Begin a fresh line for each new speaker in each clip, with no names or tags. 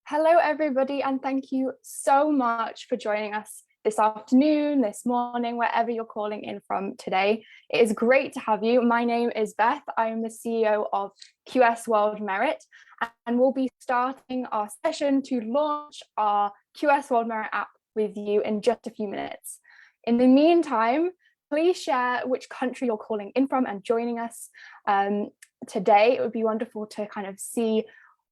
Hello, everybody, and thank you so much for joining us this afternoon, this morning, wherever you're calling in from today. It is great to have you. My name is Beth. I am the CEO of QS World Merit, and we'll be starting our session to launch our QS World Merit app with you in just a few minutes. In the meantime, please share which country you're calling in from and joining us today. It would be wonderful to kind of see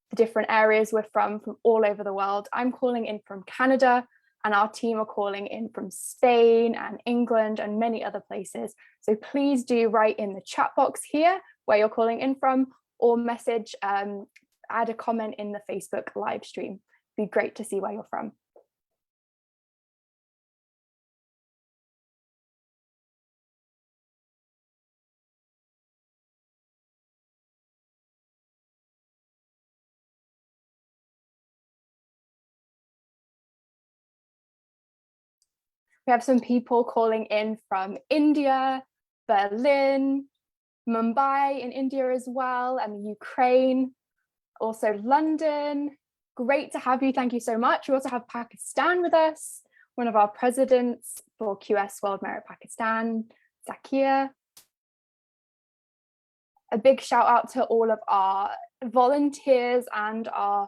the different areas we're from all over the world. I'm calling in from Canada, and our team are calling in from Spain and England and many other places. So please do write in the chat box here where you're calling in from, or message, add a comment in the Facebook live stream. It'd be great to see where you're from. We have some people calling in from India, Berlin, Mumbai in India as well, and Ukraine, also London. Great to have you. Thank you so much. We also have Pakistan with us, one of our presidents for QS World Merit Pakistan, Zakir. A big shout out to all of our volunteers and our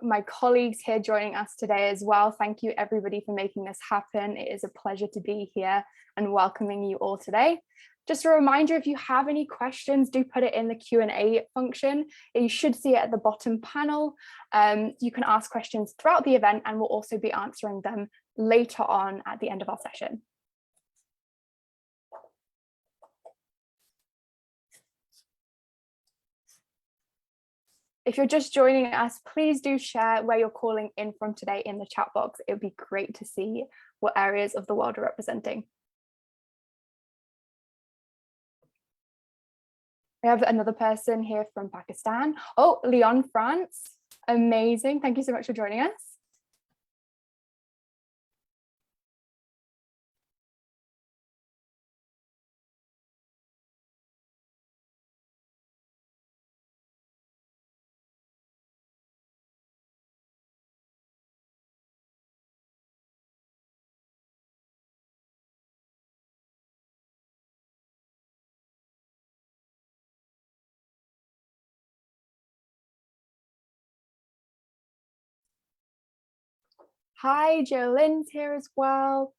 my colleagues here joining us today as well. Thank you everybody for making this happen. It is a pleasure to be here and welcoming you all today. Just a reminder, if you have any questions, do put it in the Q&A function. You should see it at the bottom panel. You can ask questions throughout the event, and we'll also be answering them later on at the end of our session. If you're just joining us, please do share where you're calling in from today in the chat box. It would be great to see what areas of the world are representing. We have another person here from Pakistan. Oh, Lyon, France. Amazing. Thank you so much for joining us. Hi, Jolynn's here as well,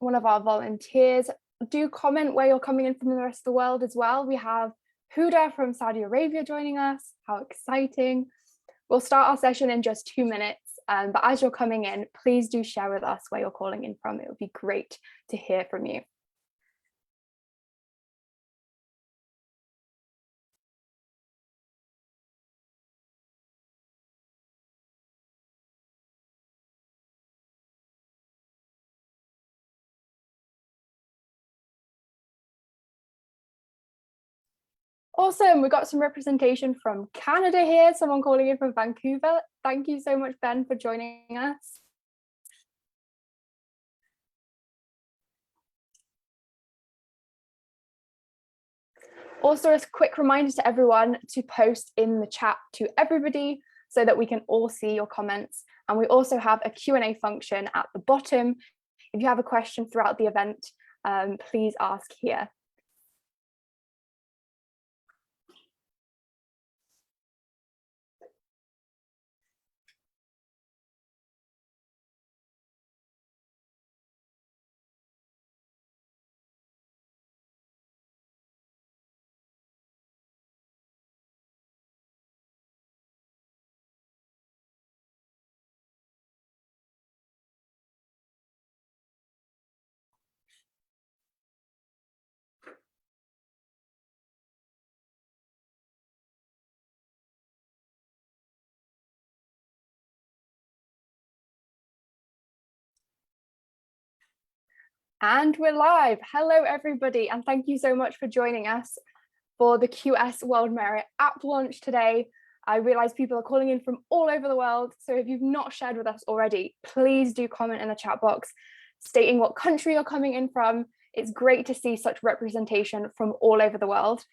one of our volunteers. Do comment where you're coming in from the rest of the world as well. We have Huda from Saudi Arabia joining us. How exciting. We'll start our session in just 2 minutes, but as you're coming in, please do share with us where you're calling in from. It would be great to hear from you. Awesome, we've got some representation from Canada here, someone calling in from Vancouver. Thank you so much, Ben, for joining us. Also, a quick reminder to everyone to post in the chat to everybody so that we can all see your comments. And we also have a Q&A function at the bottom. If you have a question throughout the event, please ask here. And we're live. Hello, everybody, and thank you so much for joining us for the QS World Merit app launch today. I realize people are calling in from all over the world, so if you've not shared with us already, please do comment in the chat box stating what country you're coming in from. It's great to see such representation from all over the world.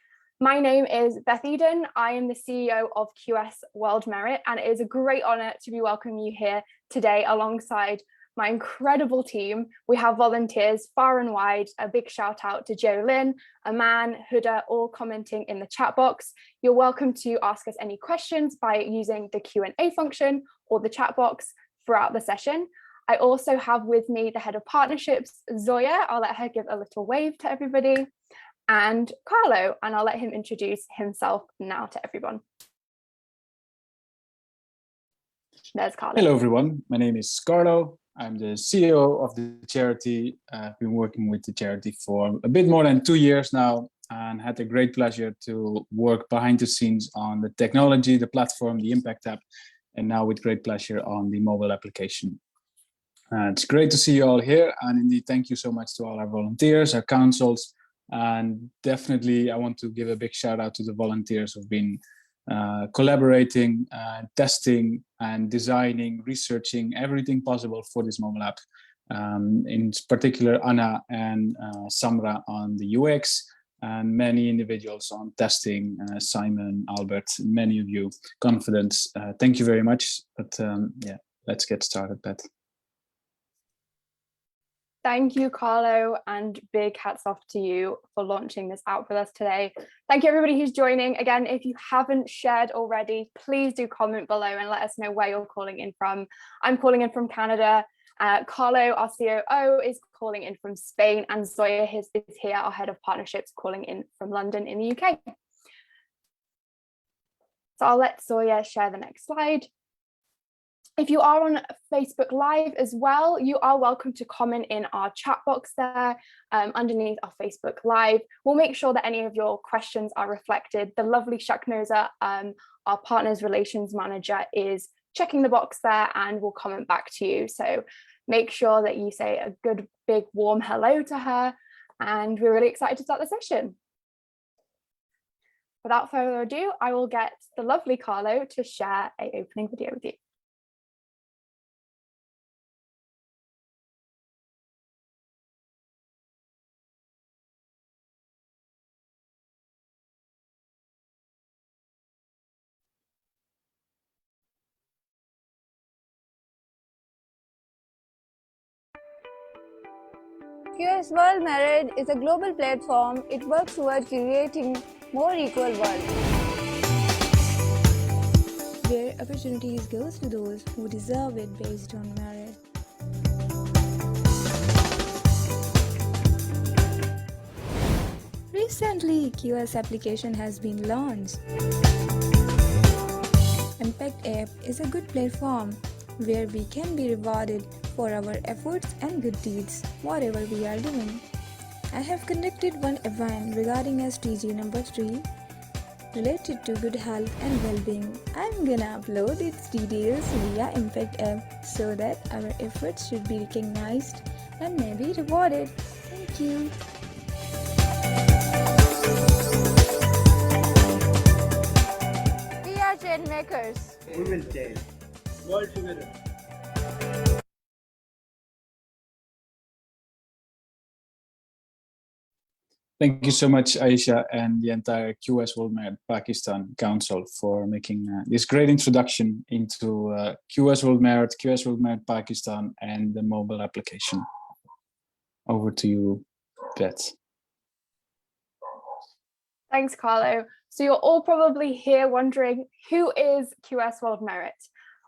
My name is Beth Eden. I am the CEO of QS World Merit, and it is a great honor to be welcoming you here today alongside my incredible team. We have volunteers far and wide. A big shout out to Joe Lynn, Aman, Huda, all commenting in the chat box. You're welcome to ask us any questions by using the Q&A function or the chat box throughout the session. I also have with me the head of partnerships, Zoya. I'll let her give a little wave to everybody. And Carlo, and I'll let him introduce himself now to everyone. There's Carlo.
Hello, everyone. My name is Carlo. I'm the CEO of the charity. I've been working with the charity for a bit more than 2 years now and had the great pleasure to work behind the scenes on the technology, the platform, the Impact App, and now with great pleasure on the mobile application. It's great to see you all here, and indeed, thank you so much to all our volunteers, our councils, and definitely I want to give a big shout out to the volunteers who've been collaborating, testing and designing, researching everything possible for this mobile app. In particular, Anna and Samra on the UX, and many individuals on testing, Simon, Albert, many of you, Confidence. Thank you very much. But yeah, let's get started, Beth.
Thank you, Carlo, and big hats off to you for launching this out with us today. Thank you, everybody who's joining. Again, if you haven't shared already, please do comment below and let us know where you're calling in from. I'm calling in from Canada. Carlo, our COO, is calling in from Spain, and Zoya is here, our head of partnerships, calling in from London in the UK. So I'll let Zoya share the next slide. If you are on Facebook Live as well, you are welcome to comment in our chat box there underneath our Facebook Live. We'll make sure that any of your questions are reflected. The lovely Shaknoza, our partners relations manager, is checking the box there and will comment back to you. So make sure that you say a good, big, warm hello to her. And we're really excited to start the session. Without further ado, I will get the lovely Carlo to share an opening video with you.
QS World Merit is a global platform. It works toward creating more equal world,
where opportunities goes to those who deserve it based on merit. Recently, QS application has been launched. Impact App is a good platform where we can be rewarded for our efforts and good deeds, whatever we are doing. I have conducted one event regarding SDG number 3 related to good health and well-being. I'm gonna upload its details via Impact App so that our efforts should be recognized and maybe rewarded. Thank you.
we are trend makers.
We will change. World together.
Thank you so much, Aisha, and the entire QS World Merit Pakistan Council for making this great introduction into QS World Merit Pakistan, and the mobile application. Over to you, Beth.
Thanks, Carlo. So you're all probably here wondering, who is QS World Merit?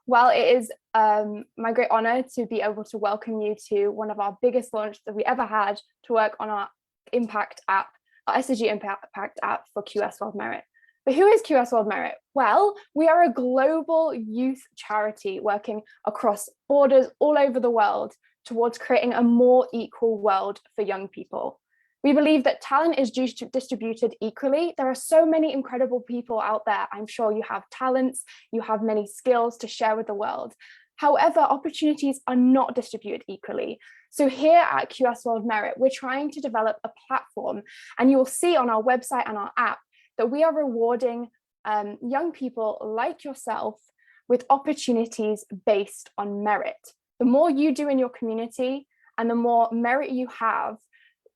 Well, it is my great honor to be able to welcome you to one of our biggest launches that we ever had to work on our Impact App, our SDG Impact App for QS World Merit. But who is QS World Merit? Well, we are a global youth charity working across borders all over the world towards creating a more equal world for young people. We believe that talent is distributed equally. There are so many incredible people out there. I'm sure you have talents, you have many skills to share with the world. However, opportunities are not distributed equally. So here at QS World Merit, we're trying to develop a platform, and you will see on our website and our app that we are rewarding young people like yourself with opportunities based on merit. The more you do in your community and the more merit you have,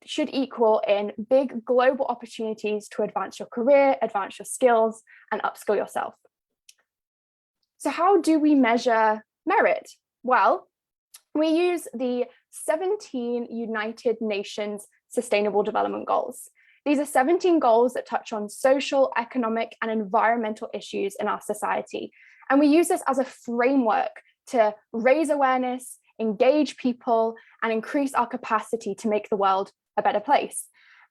should equal in big global opportunities to advance your career, advance your skills, and upskill yourself. So how do we measure merit? Well, we use the 17 United Nations Sustainable Development Goals. These are 17 goals that touch on social, economic, and environmental issues in our society. And we use this as a framework to raise awareness, engage people, and increase our capacity to make the world a better place.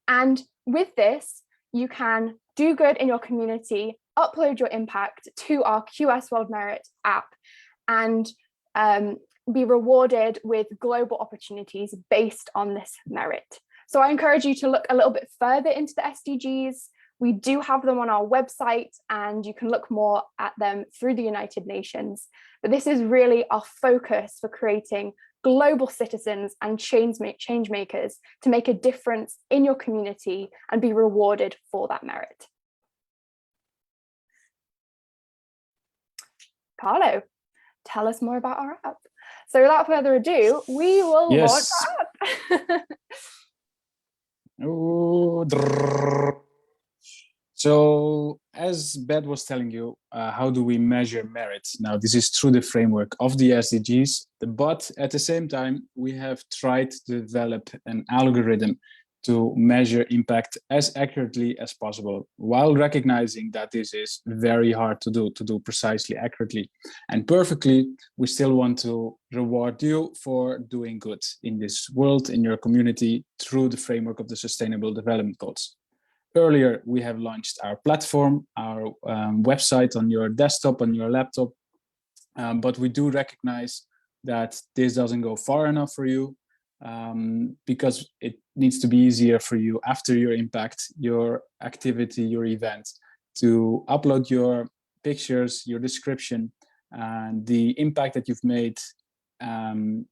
And with this, you can do good in your community, upload your impact to our QS World Merit app, and be rewarded with global opportunities based on this merit. So I encourage you to look a little bit further into the SDGs. We do have them on our website, and you can look more at them through the United Nations. But this is really our focus for creating global citizens and change makers to make a difference in your community and be rewarded for that merit. Carlo, tell us more about our app. So without further ado, we will launch our app.
So as Beth was telling you, how do we measure merit? Now, this is through the framework of the SDGs, but at the same time, we have tried to develop an algorithm to measure impact as accurately as possible, while recognizing that this is very hard to do precisely, accurately, and perfectly. We still want to reward you for doing good in this world, in your community, through the framework of the Sustainable Development Goals. Earlier, we have launched our platform, our website on your desktop, on your laptop, but we do recognize that this doesn't go far enough for you, because it needs to be easier for you after your impact, your activity, your event, to upload your pictures, your description, and the impact that you've made in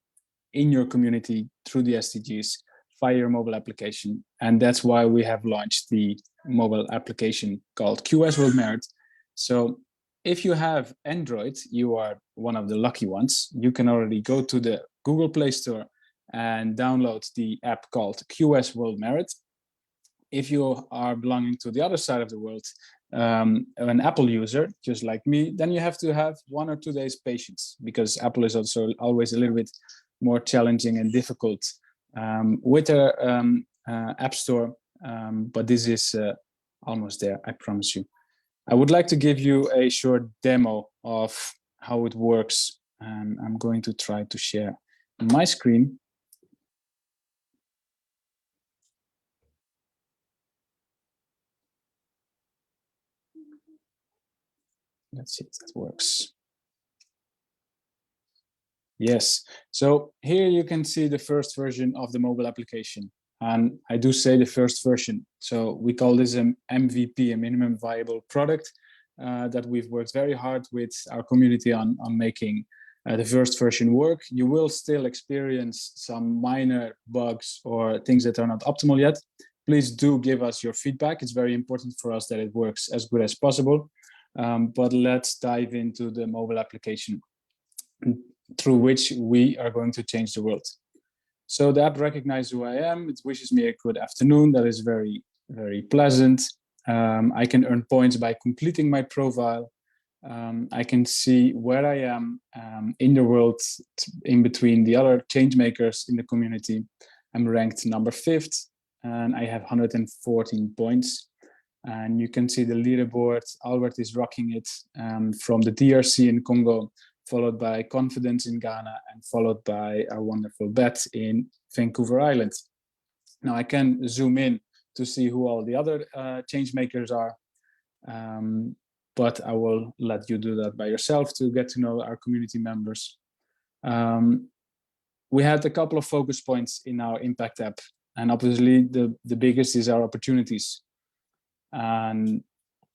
your community through the SDGs via your mobile application. And that's why we have launched the mobile application called QS World Merit. So if you have Android, you are one of the lucky ones. You can already go to the Google Play Store and download the app called QS World Merit. If you are belonging to the other side of the world, an Apple user, just like me, then you have to have 1 or 2 days patience, because Apple is also always a little bit more challenging and difficult with the App Store, but this is almost there, I promise you. I would like to give you a short demo of how it works, and I'm going to try to share my screen. Let's see if that works. Yes, so here you can see the first version of the mobile application. And I do say the first version. So we call this an MVP, a minimum viable product, that we've worked very hard with our community on making the first version work. You will still experience some minor bugs or things that are not optimal yet. Please do give us your feedback. It's very important for us that it works as good as possible. But let's dive into the mobile application through which we are going to change the world. So the app recognizes who I am. It wishes me a good afternoon. That is very, very pleasant. I can earn points by completing my profile. I can see where I am in the world, in between the other change makers in the community. I'm ranked number 5th, and I have 114 points. And you can see the leaderboard. Albert is rocking it, from the DRC in Congo, followed by Confidence in Ghana, and followed by our wonderful Beth in Vancouver Island. Now I can zoom in to see who all the other change makers are, but I will let you do that by yourself to get to know our community members. We had a couple of focus points in our Impact app, and obviously the biggest is our opportunities. And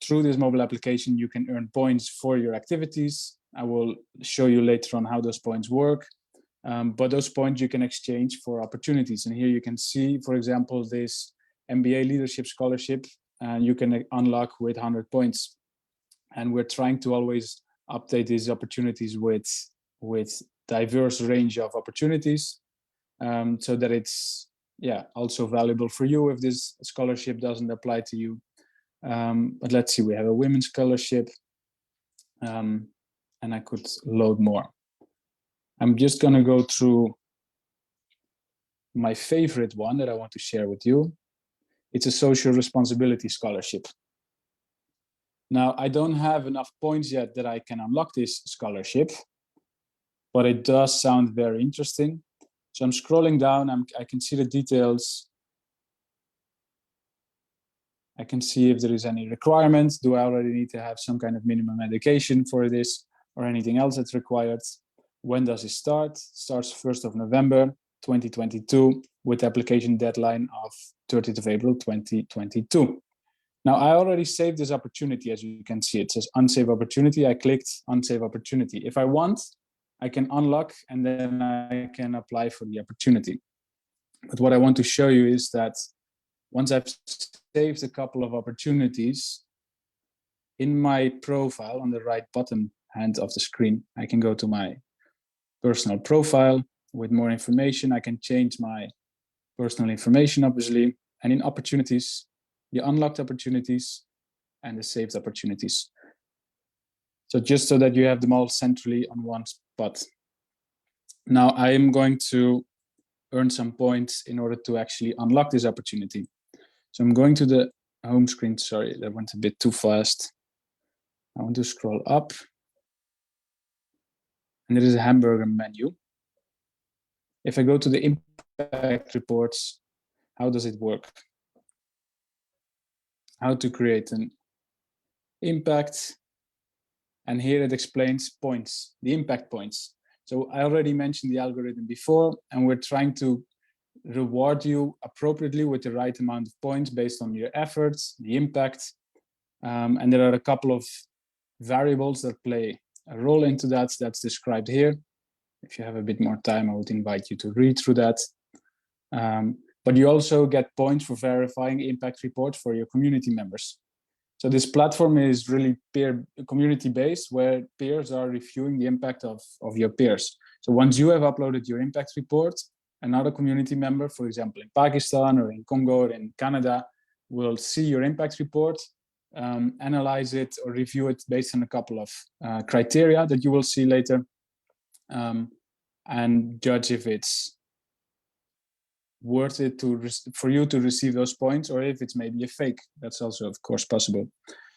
through this mobile application, you can earn points for your activities. I will show you later on how those points work, but those points you can exchange for opportunities. And here you can see, for example, this MBA leadership scholarship, and you can unlock with 100 points. And we're trying to always update these opportunities with diverse range of opportunities, so that it's yeah, also valuable for you if this scholarship doesn't apply to you. But let's see, we have a women's scholarship, and I could load more. I'm just gonna go through my favorite one that I want to share with you. It's a social responsibility scholarship. Now, I don't have enough points yet that I can unlock this scholarship, but it does sound very interesting. So I'm scrolling down, I can see the details. I can see if there is any requirements. Do I already need to have some kind of minimum education for this or anything else that's required? When does it start? Starts 1st of November, 2022, with application deadline of 30th of April, 2022. Now, I already saved this opportunity. As you can see, it says unsave opportunity. I clicked unsave opportunity. If I want, I can unlock and then I can apply for the opportunity. But what I want to show you is that once I've saved a couple of opportunities, in my profile on the right bottom hand of the screen, I can go to my personal profile with more information. I can change my personal information, obviously, and in opportunities, the unlocked opportunities and the saved opportunities. So just so that you have them all centrally on one spot. Now I am going to earn some points in order to actually unlock this opportunity. So I'm going to the home screen. Sorry, that went a bit too fast. I want to scroll up. And there is a hamburger menu. If I go to the impact reports, how does it work? How to create an impact. And here it explains points, the impact points. So I already mentioned the algorithm before, and we're trying to reward you appropriately with the right amount of points based on your efforts, the impact. And there are a couple of variables that play a role into that. That's described here. If you have a bit more time, I would invite you to read through that. But you also get points for verifying impact reports for your community members. So this platform is really peer community based, where peers are reviewing the impact of your peers. So once you have uploaded your impact report, another community member, for example, in Pakistan or in Congo or in Canada, will see your impact report, analyze it or review it based on a couple of criteria that you will see later, and judge if it's worth it for you to receive those points, or if it's maybe a fake. That's also, of course, possible.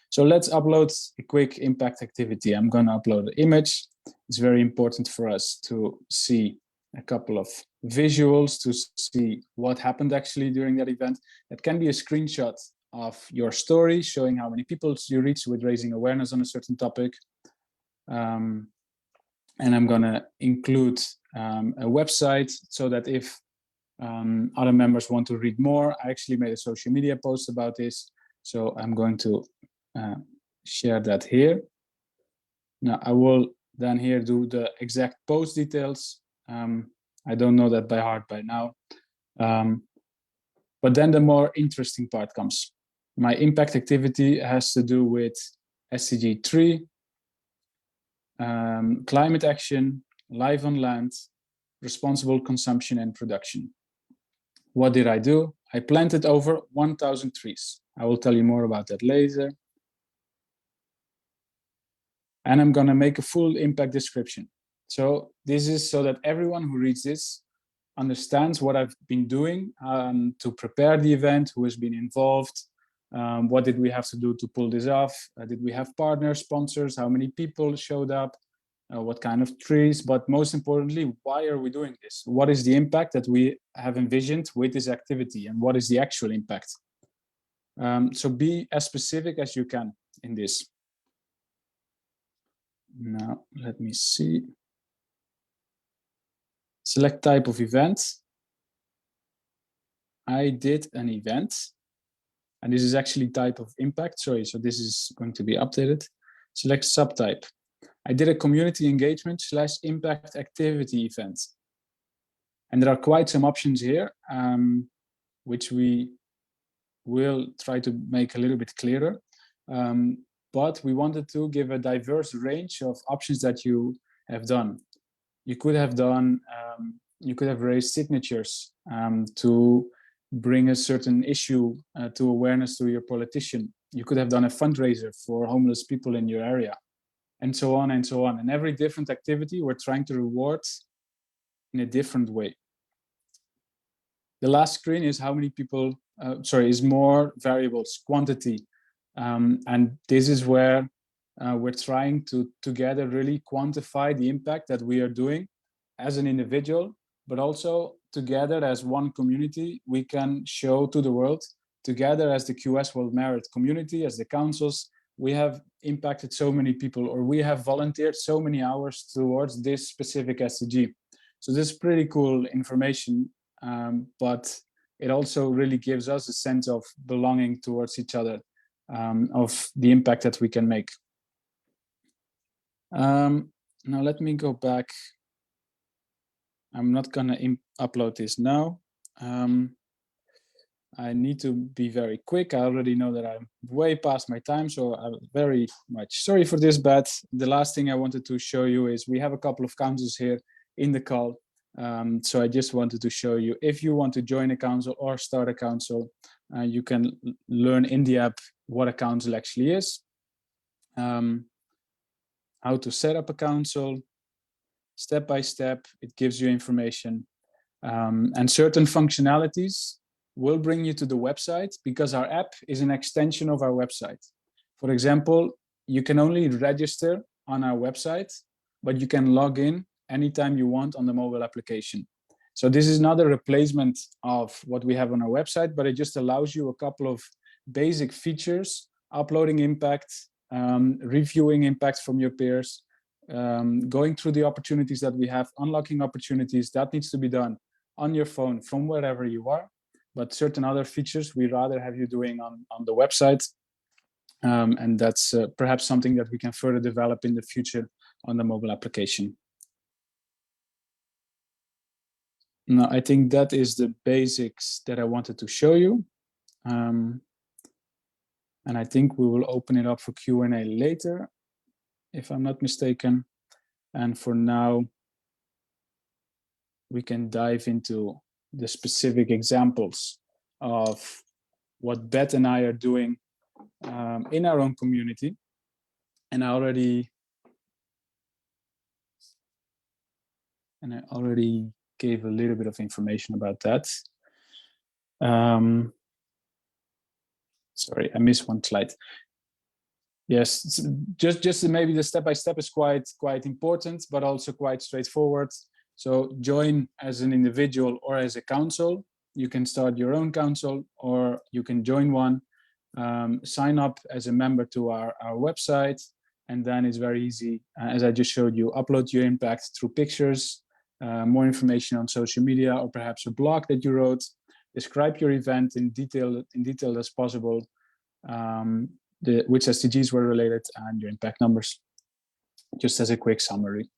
So let's upload a quick impact activity. I'm going to upload an image. It's very important for us to see a couple of visuals to see what happened actually during that event. That can be a screenshot of your story showing how many people you reach with raising awareness on a certain topic. And I'm going to include a website so that if other members want to read more. I actually made a social media post about this, so I'm going to share that here. Now I will then here do the exact post details. I don't know that by heart by now, but then the more interesting part comes. My impact activity has to do with SDG 3, climate action, life on land, responsible consumption and production. What did I do? I planted over 1,000 trees. I will tell you more about that later. And I'm going to make a full impact description. So this is so that everyone who reads this understands what I've been doing to prepare the event, who has been involved, what did we have to do to pull this off, did we have partners, sponsors, how many people showed up, what kind of trees, but most importantly, why are we doing this? What is the impact that we have envisioned with this activity, and what is the actual impact? So be as specific as you can in this. Now, let me see. Select type of event. I did an event, and this is actually type of impact. Sorry, so this is going to be updated. Select subtype. I did a community engagement / impact activity event. And there are quite some options here, which we will try to make a little bit clearer. But we wanted to give a diverse range of options that you have done. You could have done You could have raised signatures to bring a certain issue to awareness to your politician. You could have done a fundraiser for homeless people in your area, and so on and so on. And every different activity we're trying to reward in a different way. The last screen is how many people, is more variables, quantity. And this is where we're trying to together really quantify the impact that we are doing as an individual, but also together as one community. We can show to the world, together as the QS World Merit community, as the councils, we have impacted so many people, or we have volunteered so many hours towards this specific SDG. So this is pretty cool information, but it also really gives us a sense of belonging towards each other, of the impact that we can make. Now let me go back. I'm not gonna upload this now. I need to be very quick. I already know that I'm way past my time, so I'm very much sorry for this, but the last thing I wanted to show you is we have a couple of councils here in the call. So I just wanted to show you, if you want to join a council or start a council, you can learn in the app what a council actually is, how to set up a council, step by step. It gives you information, and certain functionalities will bring you to the website, because our app is an extension of our website. For example, you can only register on our website, but you can log in anytime you want on the mobile application. So this is not a replacement of what we have on our website, but it just allows you a couple of basic features: uploading impact, reviewing impact from your peers, going through the opportunities that we have, unlocking opportunities. That needs to be done on your phone from wherever you are. But certain other features we rather have you doing on the website. And that's perhaps something that we can further develop in the future on the mobile application. Now, I think that is the basics that I wanted to show you. And I think we will open it up for Q&A later, if I'm not mistaken. And for now, we can dive into the specific examples of what Beth and I are doing in our own community. And I already gave a little bit of information about that. Sorry, I missed one slide. Yes, just maybe the step-by-step is quite important, but also quite straightforward. So join as an individual or as a council. You can start your own council, or you can join one. Sign up as a member to our website, and then it's very easy. As I just showed you, upload your impact through pictures, more information on social media, or perhaps a blog that you wrote. Describe your event in detail as possible, which SDGs were related, and your impact numbers, just as a quick summary.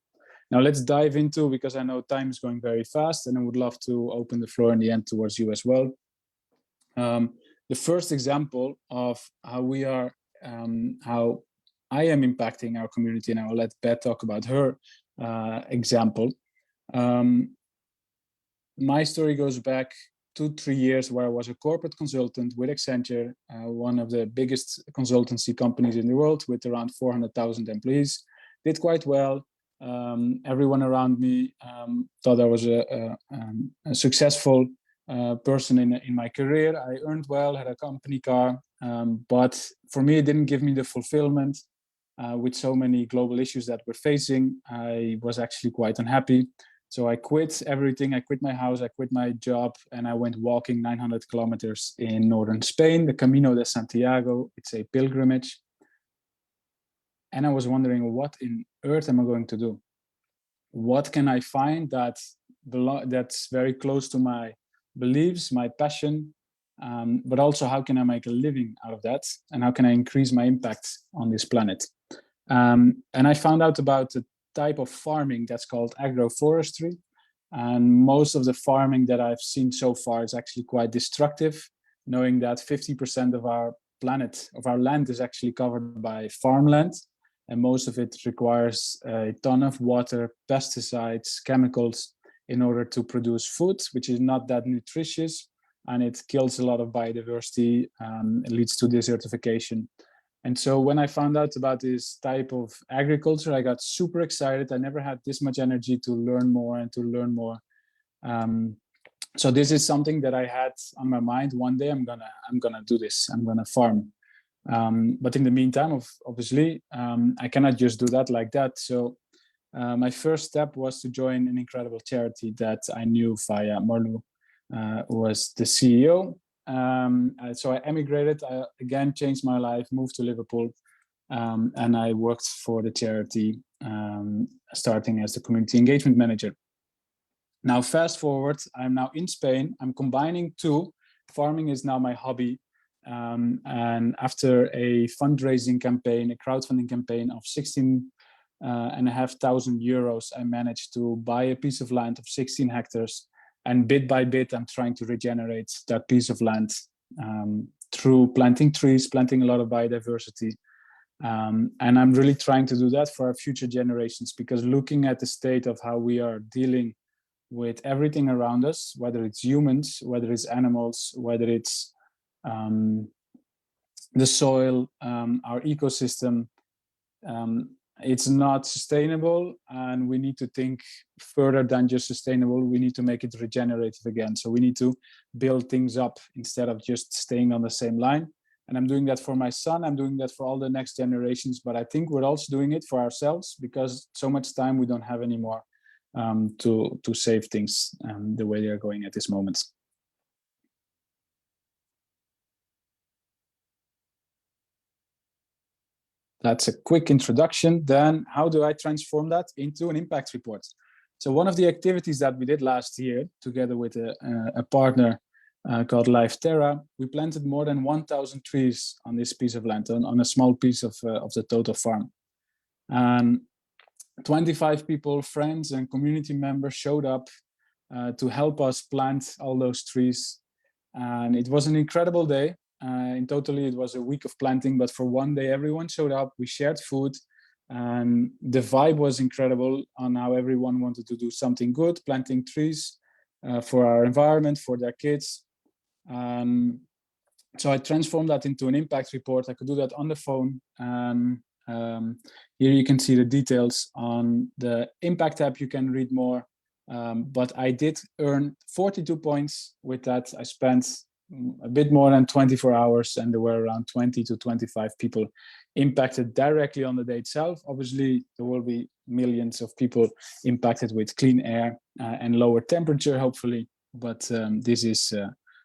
Now let's dive into, because I know time is going very fast, and I would love to open the floor in the end towards you as well. The first example of how we are, how I am impacting our community, and I will let Beth talk about her example. My story goes back 2-3 years, where I was a corporate consultant with Accenture, one of the biggest consultancy companies in the world, with around 400,000 employees. Did quite well. Everyone around me thought I was a successful person in my career. I earned well, had a company car, but for me, it didn't give me the fulfillment. With so many global issues that we're facing, I was actually quite unhappy. So I quit everything. I quit my house, I quit my job, and I went walking 900 kilometers in northern Spain, the Camino de Santiago. It's a pilgrimage. And I was wondering, what in earth am I going to do? What can I find that's very close to my beliefs, my passion, but also how can I make a living out of that? And how can I increase my impact on this planet? And I found out about a type of farming that's called agroforestry. And most of the farming that I've seen so far is actually quite destructive, knowing that 50% of our planet, of our land, is actually covered by farmland. And most of it requires a ton of water, pesticides, chemicals. in order to produce food, which is not that nutritious, and it kills a lot of biodiversity. It leads to desertification. And so when I found out about this type of agriculture, I got super excited. I never had this much energy to learn more and to learn more. So this is something that I had on my mind. One day I'm gonna do this. I'm gonna farm. But in the meantime, obviously, I cannot just do that like that. So my first step was to join an incredible charity that I knew via Marlou, who was the CEO. So I emigrated, I again changed my life, moved to Liverpool, and I worked for the charity, starting as the community engagement manager. Now, fast forward, I'm now in Spain. I'm combining two. Farming is now my hobby. And after a fundraising campaign, a crowdfunding campaign of 16,500 euros, I managed to buy a piece of land of 16 hectares. And bit by bit, I'm trying to regenerate that piece of land through planting trees, planting a lot of biodiversity. And I'm really trying to do that for our future generations, because looking at the state of how we are dealing with everything around us, whether it's humans, whether it's animals, whether it's the soil, our ecosystem, it's not sustainable, and we need to think further than just sustainable. We need to make it regenerative again. So we need to build things up instead of just staying on the same line. And I'm doing that for my son. I'm doing that for all the next generations. But I think we're also doing it for ourselves, because so much time we don't have anymore to save things the way they are going at this moment. That's a quick introduction. Then how do I transform that into an impact report? So one of the activities that we did last year, together with a partner called Life Terra, we planted more than 1,000 trees on this piece of land, on a small piece of the total farm. And 25 people, friends and community members showed up to help us plant all those trees. And it was an incredible day. In totally, it was a week of planting, but for one day, everyone showed up. We shared food, and the vibe was incredible on how everyone wanted to do something good, planting trees for our environment, for their kids. So I transformed that into an impact report. I could do that on the phone. Here you can see the details on the Impact app. You can read more, but I did earn 42 points with that. I spent a bit more than 24 hours, and there were around 20 to 25 people impacted directly on the day itself. Obviously, there will be millions of people impacted with clean air and lower temperature, hopefully. But this is,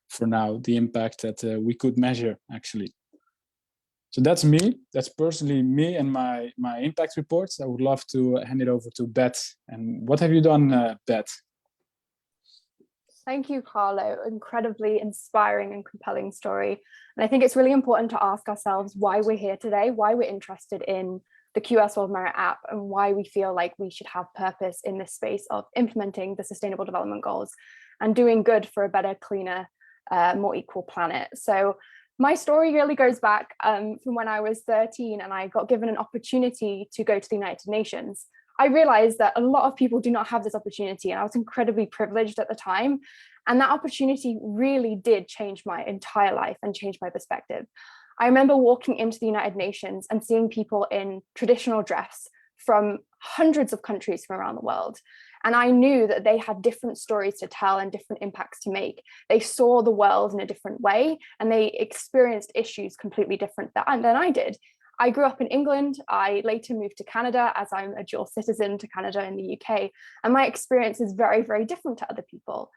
for now, the impact that we could measure, actually. So that's me. That's personally me and my impact reports. I would love to hand it over to Beth. And what have you done, Beth?
Thank you, Carlo. Incredibly inspiring and compelling story. And I think it's really important to ask ourselves why we're here today, why we're interested in the QS World Merit app, and why we feel like we should have purpose in this space of implementing the Sustainable Development Goals and doing good for a better, cleaner, more equal planet. So my story really goes back from when I was 13 and I got given an opportunity to go to the United Nations. I realized that a lot of people do not have this opportunity, and I was incredibly privileged at the time. And that opportunity really did change my entire life and change my perspective. I remember walking into the United Nations and seeing people in traditional dress from hundreds of countries from around the world. And I knew that they had different stories to tell and different impacts to make. They saw the world in a different way, and they experienced issues completely different than I did. I grew up in England. I later moved to Canada, as I'm a dual citizen to Canada and the UK. And my experience is very, very different to other people.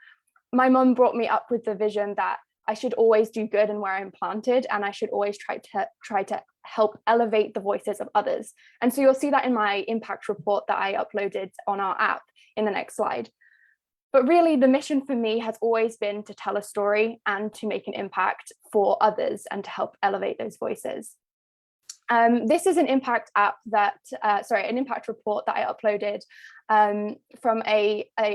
My mum brought me up with the vision that I should always do good in where I'm planted, and I should always try to help elevate the voices of others. And so you'll see that in my impact report that I uploaded on our app in the next slide. But really, the mission for me has always been to tell a story and to make an impact for others and to help elevate those voices. This is an impact app that, an impact report that I uploaded from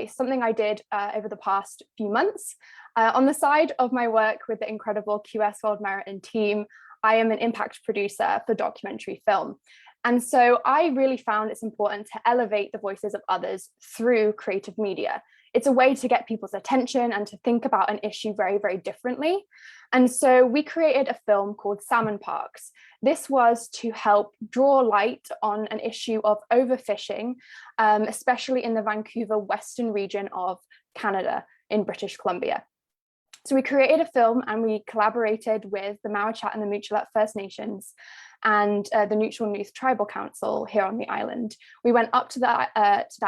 something I did over the past few months. On the side of my work with the incredible QS World Merit and team, I am an impact producer for documentary film. And so I really found it's important to elevate the voices of others through creative media. It's a way to get people's attention and to think about an issue very, very differently. And so we created a film called Salmon Parks. This was to help draw light on an issue of overfishing, especially in the Vancouver Western region of Canada in British Columbia. So we created a film and we collaborated with the Mawachat and the Mutualat First Nations and the Neutral Nuth Tribal Council here on the island. We went up to that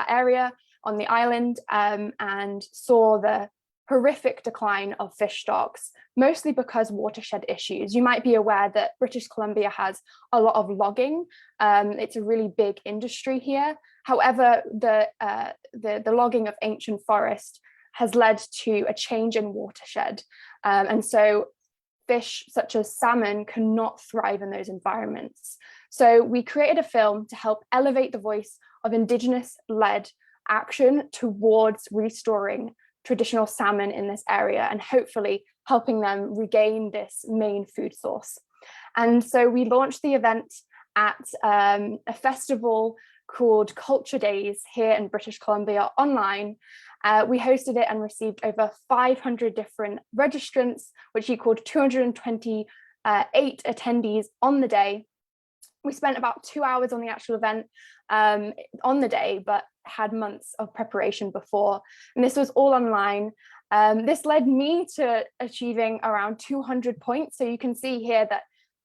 area on the island and saw the horrific decline of fish stocks, mostly because watershed issues. You might be aware that British Columbia has a lot of logging. It's a really big industry here. However, the logging of ancient forest has led to a change in watershed. And so fish such as salmon cannot thrive in those environments. So we created a film to help elevate the voice of Indigenous-led action towards restoring traditional salmon in this area and hopefully helping them regain this main food source. And so we launched the event at a festival called Culture Days here in British Columbia online. We hosted it and received over 500 different registrants, which equaled 228 attendees on the day. We spent about 2 hours on the actual event on the day, but had months of preparation before. And this was all online. This led me to achieving around 200 points. So you can see here that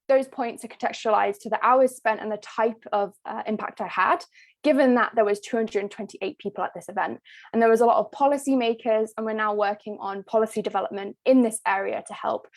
those points are contextualized to the hours spent and the type of impact I had, given that there was 228 people at this event. And there was a lot of policymakers, and we're now working on policy development in this area to help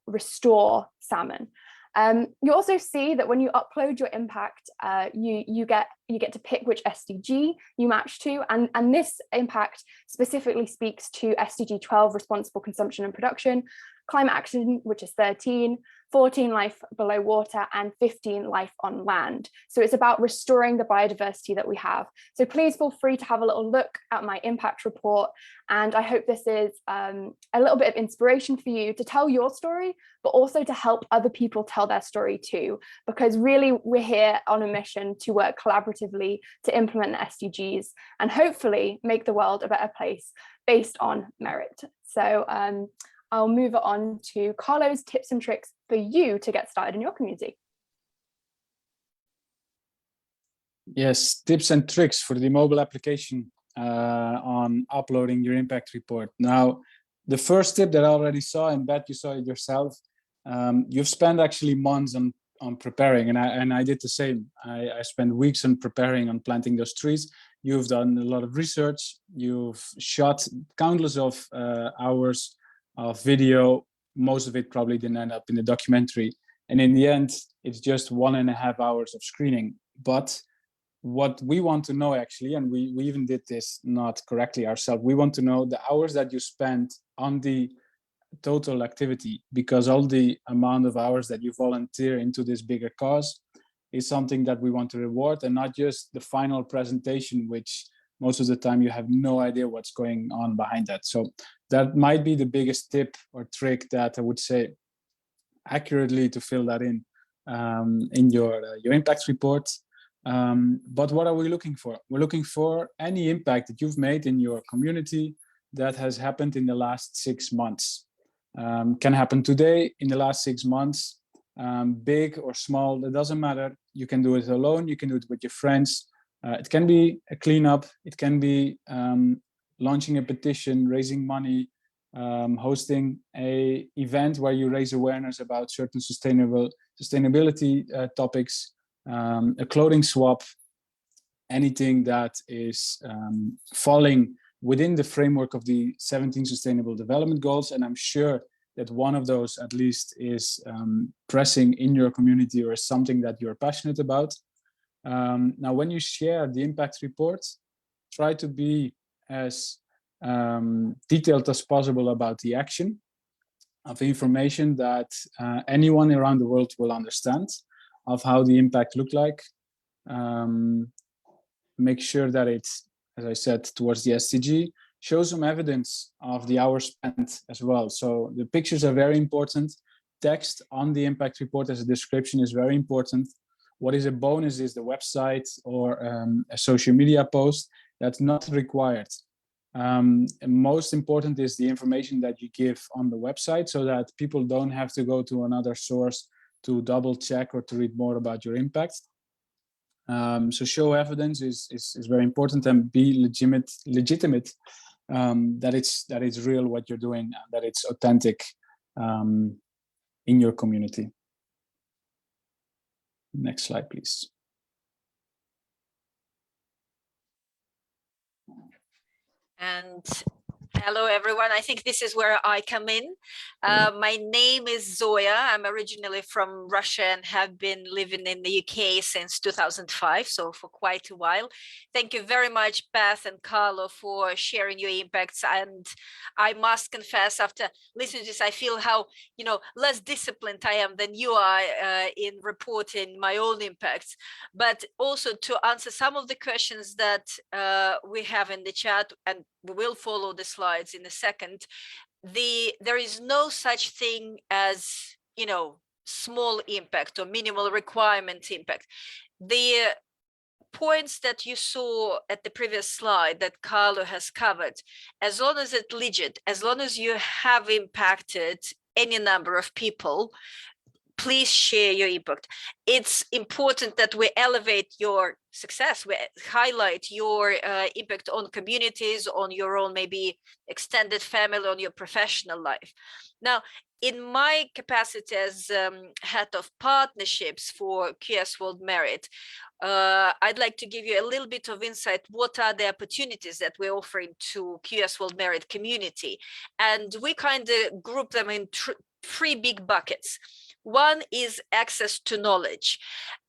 restore salmon. You also see that when you upload your impact, you get to pick which SDG you match to, and this impact specifically speaks to SDG 12, responsible consumption and production, climate action, which is 13, 14, life below water, and 15, life on land. So it's about restoring the biodiversity that we have. So please feel free to have a little look at my impact report. And I hope this is a little bit of inspiration for you to tell your story, but also to help other people tell their story too, because really we're here on a mission to work collaboratively to implement the SDGs and hopefully make the world a better place based on merit. So I'll move on to Carlo's tips and tricks for you to get started in your community.
Yes, tips and tricks for the mobile application on uploading your impact report. Now, the first tip that I already saw, and Beth, you saw it yourself, you've spent actually months on preparing, and I did the same. I spent weeks on preparing on planting those trees. You've done a lot of research. You've shot countless of hours of video. Most of it probably didn't end up in the documentary. And in the end, it's just 1.5 hours of screening. But what we want to know actually, and we even did this not correctly ourselves, we want to know the hours that you spent on the total activity, because all the amount of hours that you volunteer into this bigger cause is something that we want to reward, and not just the final presentation, which most of the time you have no idea what's going on behind that. So that might be the biggest tip or trick that I would say accurately to fill that in your impact report. But what are we looking for? We're looking for any impact that you've made in your community that has happened in the last 6 months. Can happen today, in the last 6 months, big or small, it doesn't matter. You can do it alone, you can do it with your friends. It can be a cleanup, it can be launching a petition, raising money, hosting a event where you raise awareness about certain sustainability topics, a clothing swap, anything that is falling within the framework of the 17 Sustainable Development Goals. And I'm sure that one of those at least is pressing in your community or is something that you're passionate about. Now, when you share the impact report, try to be as detailed as possible about the action of information that anyone around the world will understand of how the impact looked like. Make sure that it's, as I said, towards the SDG, show some evidence of the hours spent as well. So the pictures are very important. Text on the impact report as a description is very important. What is a bonus is the website or a social media post. That's not required. And most important is the information that you give on the website, so that people don't have to go to another source to double check or to read more about your impact. So show evidence is very important, and be legitimate that it's real what you're doing, that it's authentic in your community. Next slide, please.
And hello, everyone. I think this is where I come in. My name is Zoya. I'm originally from Russia and have been living in the UK since 2005, so for quite a while. Thank you very much, Beth and Carlo, for sharing your impacts. And I must confess, after listening to this, I feel how less disciplined I am than you are in reporting my own impacts. But also to answer some of the questions that we have in the chat, and we will follow the slides in a second. There is no such thing as small impact or minimal requirement impact. The points that you saw at the previous slide that Carlo has covered, as long as it's legit, as long as you have impacted any number of people, please share your impact. It's important that we elevate your success, we highlight your impact on communities, on your own maybe extended family, on your professional life. Now, in my capacity as head of partnerships for QS World Merit, I'd like to give you a little bit of insight. What are the opportunities that we're offering to QS World Merit community? And we kind of group them in three big buckets. One is access to knowledge.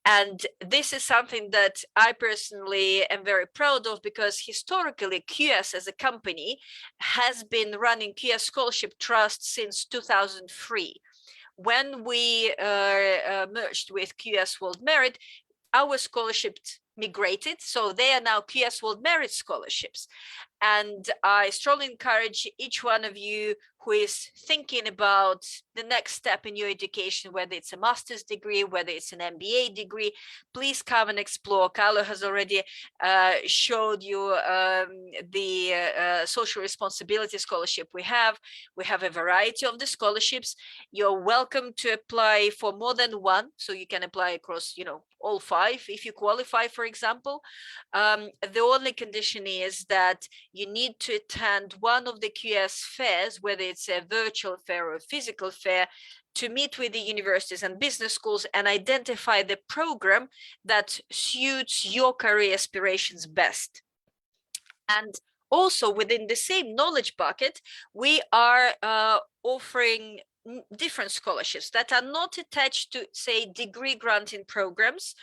And this is something that I personally am very proud of, because historically QS as a company has been running QS Scholarship Trust since 2003. When we merged with QS World Merit, our scholarships migrated, so they are now QS World Merit scholarships. And I strongly encourage each one of you who is thinking about the next step in your education, whether it's a master's degree, whether it's an MBA degree, please come and explore. Carlo has already showed you the social responsibility scholarship we have. We have a variety of the scholarships. You're welcome to apply for more than one, so you can apply across, all five if you qualify, for example. The only condition is that you need to attend one of the QS fairs, whether it's a virtual fair or a physical fair, to meet with the universities and business schools and identify the program that suits your career aspirations best. And also within the same knowledge bucket, we are offering different scholarships that are not attached to, say, degree granting programs,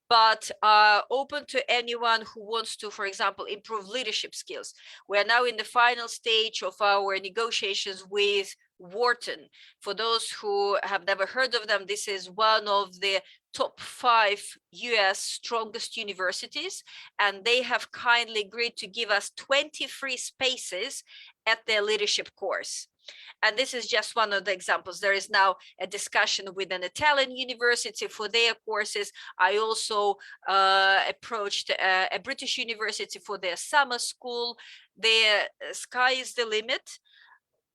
but are open to anyone who wants to, for example, improve leadership skills. We're now in the final stage of our negotiations with Wharton. For those who have never heard of them, this is one of the top 5 US strongest universities, and they have kindly agreed to give us 20 free spaces at their leadership course. And this is just one of the examples. There is now a discussion with an Italian university for their courses. I also approached a British university for their summer school. The sky is the limit.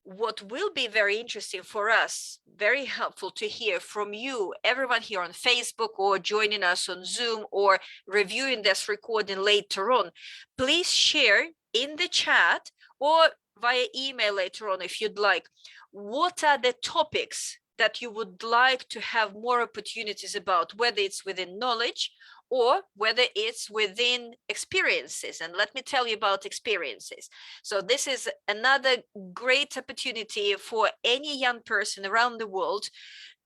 What will be very interesting for us, very helpful to hear from you, everyone here on Facebook or joining us on Zoom or reviewing this recording later on, please share in the chat or via email later on if you'd like, what are the topics that you would like to have more opportunities about, whether it's within knowledge or whether it's within experiences. And let me tell you about experiences. So this is another great opportunity for any young person around the world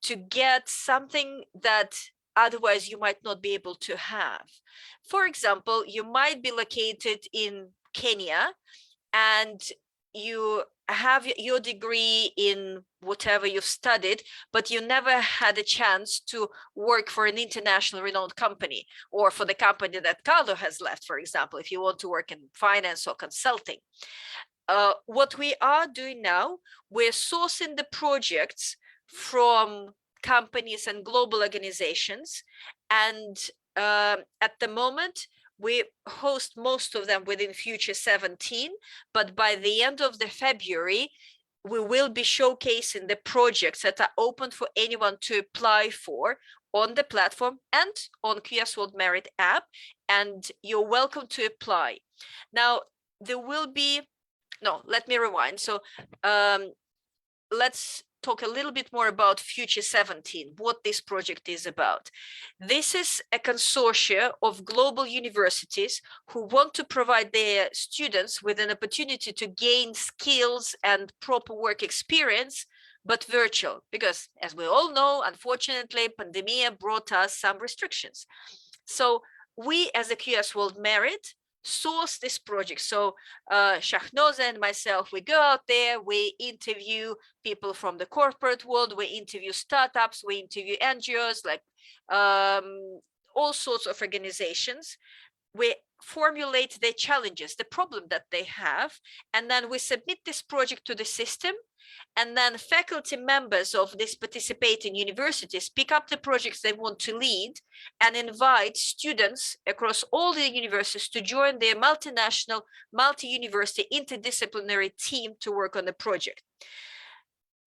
to get something that otherwise you might not be able to have. For example, you might be located in Kenya and you have your degree in whatever you've studied, but you never had a chance to work for an international renowned company, or for the company that Carlo has left, for example, if you want to work in finance or consulting. What we are doing now, we're sourcing the projects from companies and global organizations, And at the moment, we host most of them within Future 17, but by the end of the February, we will be showcasing the projects that are open for anyone to apply for on the platform and on QS World Merit app, and you're welcome to apply. Now, there will be, no, let me rewind. So let's talk a little bit more about Future 17, what this project is about. This is a consortia of global universities who want to provide their students with an opportunity to gain skills and proper work experience, but virtual, because as we all know, unfortunately, pandemic brought us some restrictions. So we as a QS World Merit source this project. So Shahnoza and myself, we go out there, we interview people from the corporate world, we interview startups, we interview NGOs, like all sorts of organizations. We formulate their challenges, the problem that they have, and then we submit this project to the system. And then faculty members of these participating universities pick up the projects they want to lead and invite students across all the universities to join their multinational, multi-university, interdisciplinary team to work on the project.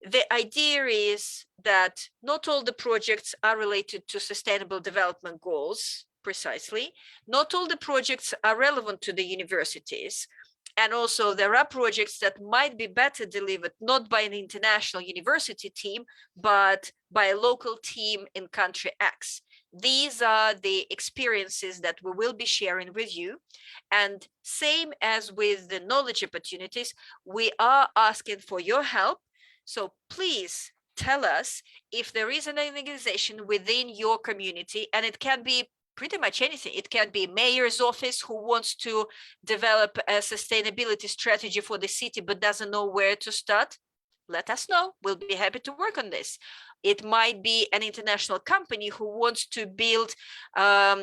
The idea is that not all the projects are related to sustainable development goals, precisely. Not all the projects are relevant to the universities. And also there are projects that might be better delivered not by an international university team, but by a local team in country X. These are the experiences that we will be sharing with you. And same as with the knowledge opportunities, we are asking for your help. So please tell us if there is an organization within your community, and it can be pretty much anything. It can be mayor's office who wants to develop a sustainability strategy for the city but doesn't know where to start. Let us know. We'll be happy to work on this. It might be an international company who wants to build a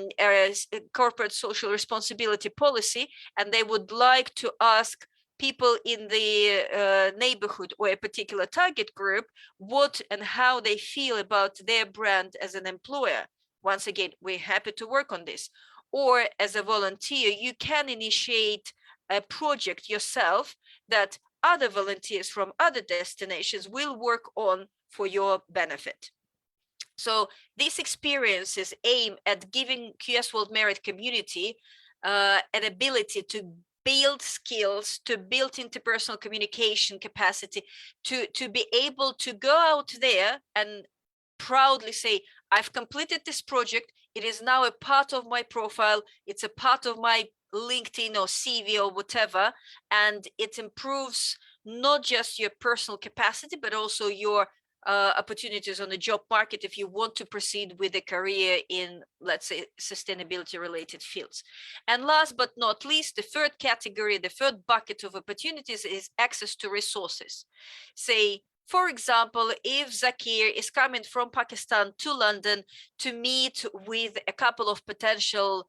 corporate social responsibility policy, and they would like to ask people in the neighborhood or a particular target group what and how they feel about their brand as an employer. Once again, we're happy to work on this. Or as a volunteer, you can initiate a project yourself that other volunteers from other destinations will work on for your benefit. So these experiences aim at giving QS World Merit community an ability to build skills, to build interpersonal communication capacity, to be able to go out there and proudly say, I've completed this project. It is now a part of my profile. It's a part of my LinkedIn or CV or whatever. And it improves not just your personal capacity, but also your opportunities on the job market if you want to proceed with a career in, let's say, sustainability related fields. And last but not least, the third category, the third bucket of opportunities is access to resources. Say, for example, if Zakir is coming from Pakistan to London to meet with a couple of potential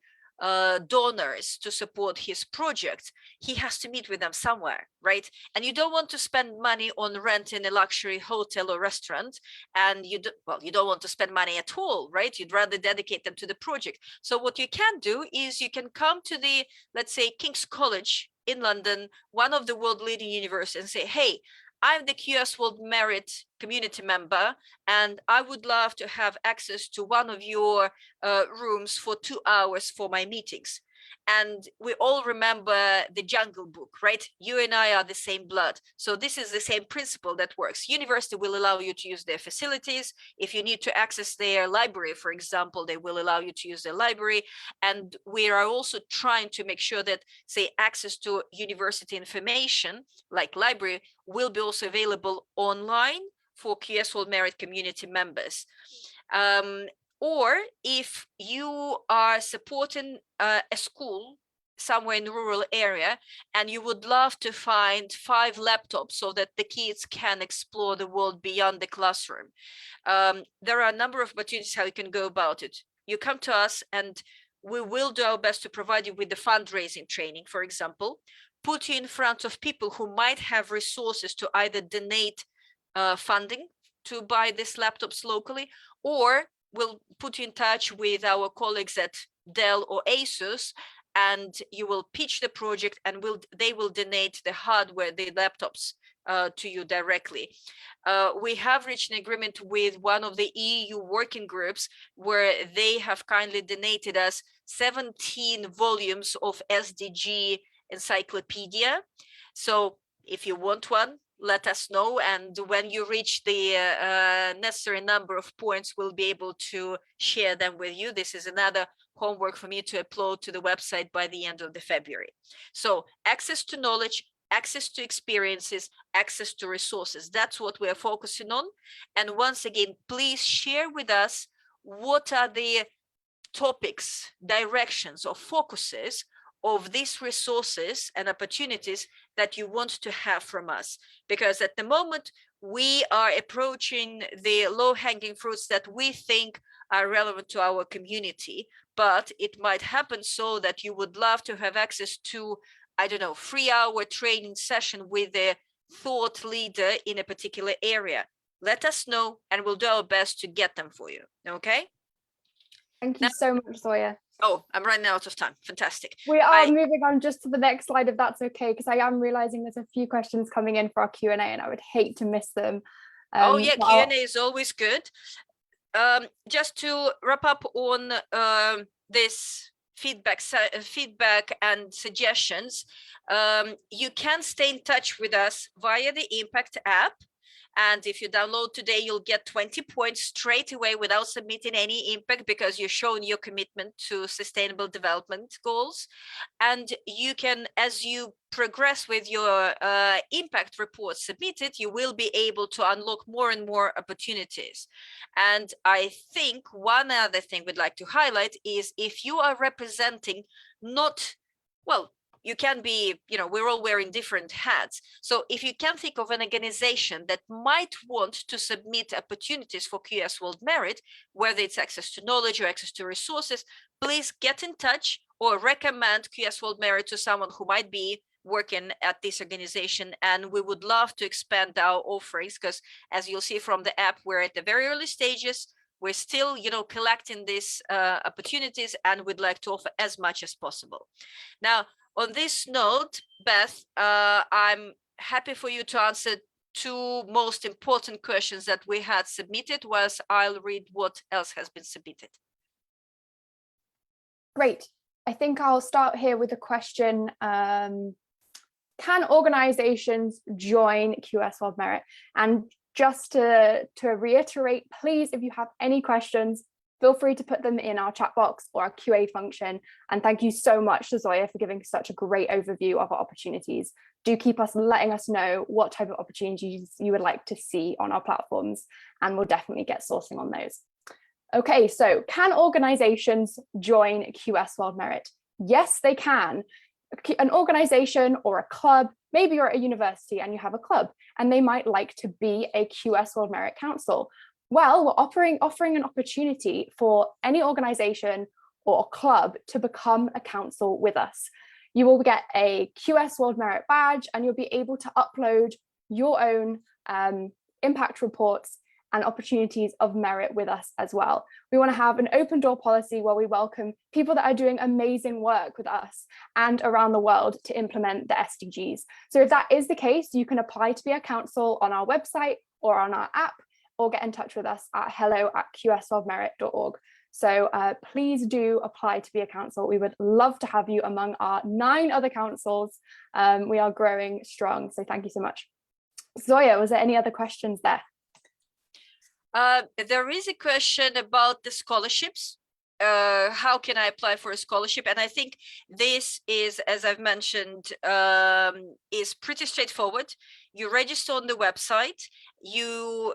donors to support his project, he has to meet with them somewhere, right? And you don't want to spend money on renting a luxury hotel or restaurant, and you don't want to spend money at all, right? You'd rather dedicate them to the project. So what you can do is you can come to the, let's say, King's College in London, one of the world leading universities, and say, hey, I'm the QS World Merit community member, and I would love to have access to one of your rooms for 2 hours for my meetings. And we all remember the Jungle Book, right? You and I are the same blood. So this is the same principle that works. University will allow you to use their facilities. If you need to access their library, for example, they will allow you to use their library. And we are also trying to make sure that, say, access to university information, like library, will be also available online for QS World Merit community members. Or if you are supporting a school somewhere in the rural area and you would love to find 5 laptops so that the kids can explore the world beyond the classroom, there are a number of opportunities how you can go about it. You come to us and we will do our best to provide you with the fundraising training, for example, put you in front of people who might have resources to either donate funding to buy these laptops locally, or will put you in touch with our colleagues at Dell or Asus, and you will pitch the project, and they will donate the hardware, the laptops, to you directly. We have reached an agreement with one of the EU working groups where they have kindly donated us 17 volumes of SDG encyclopedia. So if you want one, let us know, and when you reach the necessary number of points, we'll be able to share them with you. This is another homework for me to upload to the website by the end of the February. So access to knowledge, access to experiences, access to resources. That's what we're focusing on. And once again, please share with us what are the topics, directions, or focuses of these resources and opportunities that you want to have from us. Because at the moment, we are approaching the low-hanging fruits that we think are relevant to our community, but it might happen so that you would love to have access to, I don't know, 3-hour training session with a thought leader in a particular area. Let us know, and we'll do our best to get them for you, okay?
Thank you so much, Zoya.
Oh, I'm running out of time. Fantastic.
We are moving on just to the next slide, if that's okay, because I am realizing there's a few questions coming in for our Q&A, and I would hate to miss them.
Oh yeah, Q&A is always good. Just to wrap up on this feedback and suggestions, you can stay in touch with us via the Impact app. And if you download today, you'll get 20 points straight away without submitting any impact, because you're showing your commitment to sustainable development goals. And you can, as you progress with your impact report submitted, you will be able to unlock more and more opportunities. And I think one other thing we'd like to highlight is, if you are representing you can be, we're all wearing different hats. So if you can think of an organization that might want to submit opportunities for QS World Merit, whether it's access to knowledge or access to resources, please get in touch or recommend QS World Merit to someone who might be working at this organization. And we would love to expand our offerings, because as you'll see from the app, we're at the very early stages. We're still, collecting these opportunities, and we'd like to offer as much as possible. Now, on this note, Beth, I'm happy for you to answer 2 most important questions that we had submitted, whilst I'll read what else has been submitted.
Great. I think I'll start here with a question. Can organizations join QS World Merit? And just to reiterate, please, if you have any questions, feel free to put them in our chat box or our QA function. And thank you so much to Zoya for giving such a great overview of our opportunities. Do keep letting us know what type of opportunities you would like to see on our platforms, and we'll definitely get sourcing on those. Okay, so can organizations join QS World Merit? Yes, they can. An organization or a club, maybe you're at a university and you have a club, and they might like to be a QS World Merit Council. Well, we're offering an opportunity for any organization or club to become a council with us. You will get a QS World Merit badge, and you'll be able to upload your own impact reports and opportunities of merit with us as well. We want to have an open door policy where we welcome people that are doing amazing work with us and around the world to implement the SDGs. So if that is the case, you can apply to be a council on our website or on our app, or get in touch with us at hello@qsworldmerit.org. So please do apply to be a council. We would love to have you among our 9 other councils. We are growing strong, so thank you so much. Zoya, was there any other questions there?
There is a question about the scholarships. How can I apply for a scholarship? And I think this is, as I've mentioned, is pretty straightforward. You register on the website, you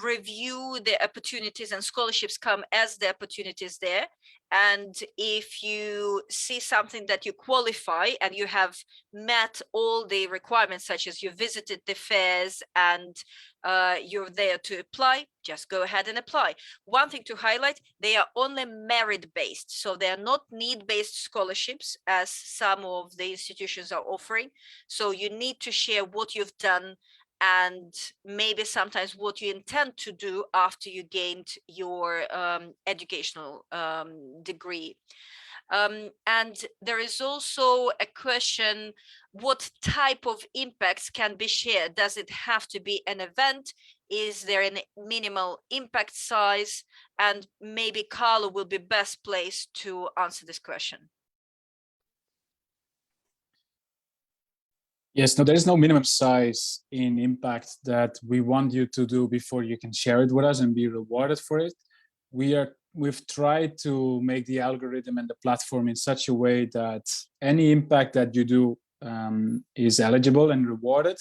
review the opportunities, and scholarships come as the opportunities there. And if you see something that you qualify and you have met all the requirements, such as you visited the fairs and you're there to apply, just go ahead and apply. One thing to highlight, they are only merit-based, so they are not need-based scholarships as some of the institutions are offering. So you need to share what you've done and maybe sometimes what you intend to do after you gained your educational degree. And there is also a question, what type of impacts can be shared? Does it have to be an event? Is there a minimal impact size? And maybe Carlo will be best placed to answer this question.
Yes, no, there is no minimum size in impact that we want you to do before you can share it with us and be rewarded for it. We've tried to make the algorithm and the platform in such a way that any impact that you do is eligible and rewarded.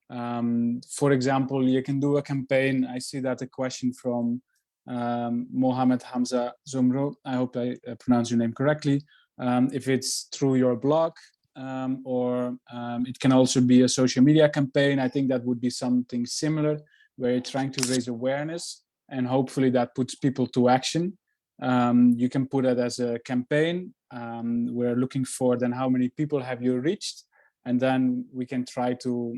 For example, you can do a campaign. I see that a question from Mohammed Hamza Zumru. I hope I pronounce your name correctly. If it's through your blog, or it can also be a social media campaign. I think that would be something similar, where you're trying to raise awareness, and hopefully that puts people to action. You can put it as a campaign. We're looking for then how many people have you reached, and then we can try to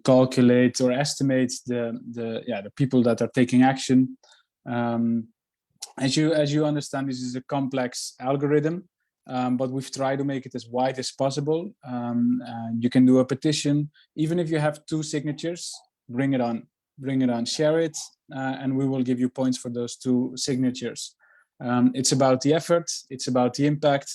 calculate or estimate the people that are taking action. As you understand, this is a complex algorithm, but we've tried to make it as wide as possible. You can do a petition, even if you have 2 signatures, bring it on, share it, and we will give you points for those 2 signatures. It's about the effort, it's about the impact,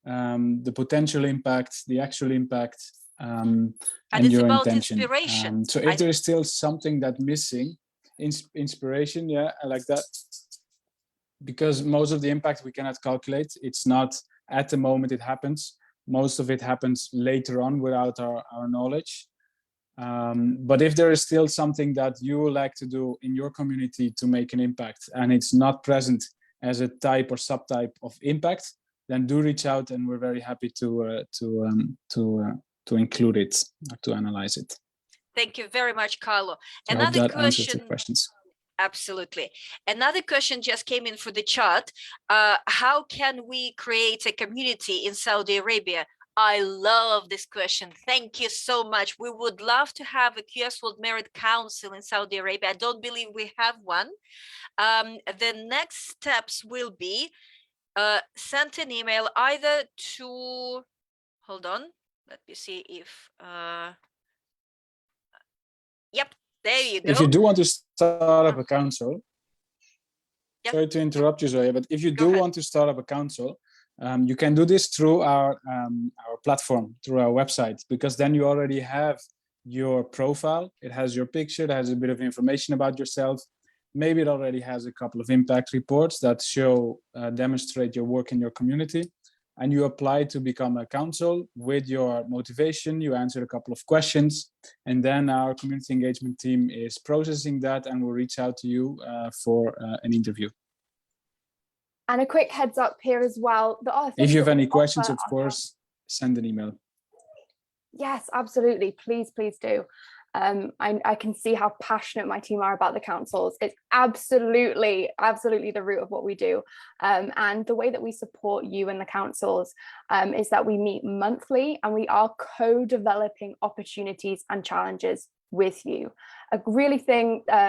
the potential impact, the actual impact, and your intention.
Inspiration.
So if there is still something that's missing, inspiration, yeah, I like that. Because most of the impact we cannot calculate. It's not at the moment it happens. Most of it happens later on without our knowledge. But if there is still something that you would like to do in your community to make an impact, and it's not present as a type or subtype of impact, then do reach out, and we're very happy to include it, or to analyze it.
Thank you very much, Carlo.
So
Another
I hope that answers
question.
the questions.
Absolutely. Another question just came in for the chat. How can we create a community in Saudi Arabia? I love this question. Thank you so much. We would love to have a QS World Merit Council in Saudi Arabia. I don't believe we have one. The next steps will be send an email either to, hold on, let me see if, yep. There you go.
If you do want to start up a council, sorry to interrupt you, Zoya, but if you do want to start up a council, you can do this through our platform, through our website, because then you already have your profile. It has your picture, it has a bit of information about yourself. Maybe it already has a couple of impact reports that show, demonstrate your work in your community. And you apply to become a council with your motivation. You answer a couple of questions, and then our community engagement team is processing that and will reach out to you for an interview.
And a quick heads up here as well.
If you have any questions, of course, send an email.
Yes, absolutely. Please, please do. I can see how passionate my team are about the councils. It's absolutely the root of what we do. And the way that we support you and the councils is that we meet monthly, and we are co-developing opportunities and challenges with you. A really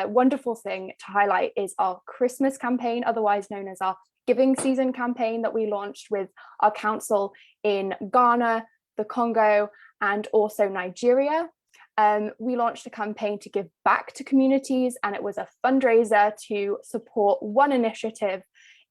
wonderful thing to highlight is our Christmas campaign, otherwise known as our Giving Season campaign, that we launched with our council in Ghana, the Congo, and also Nigeria. We launched a campaign to give back to communities, and it was a fundraiser to support one initiative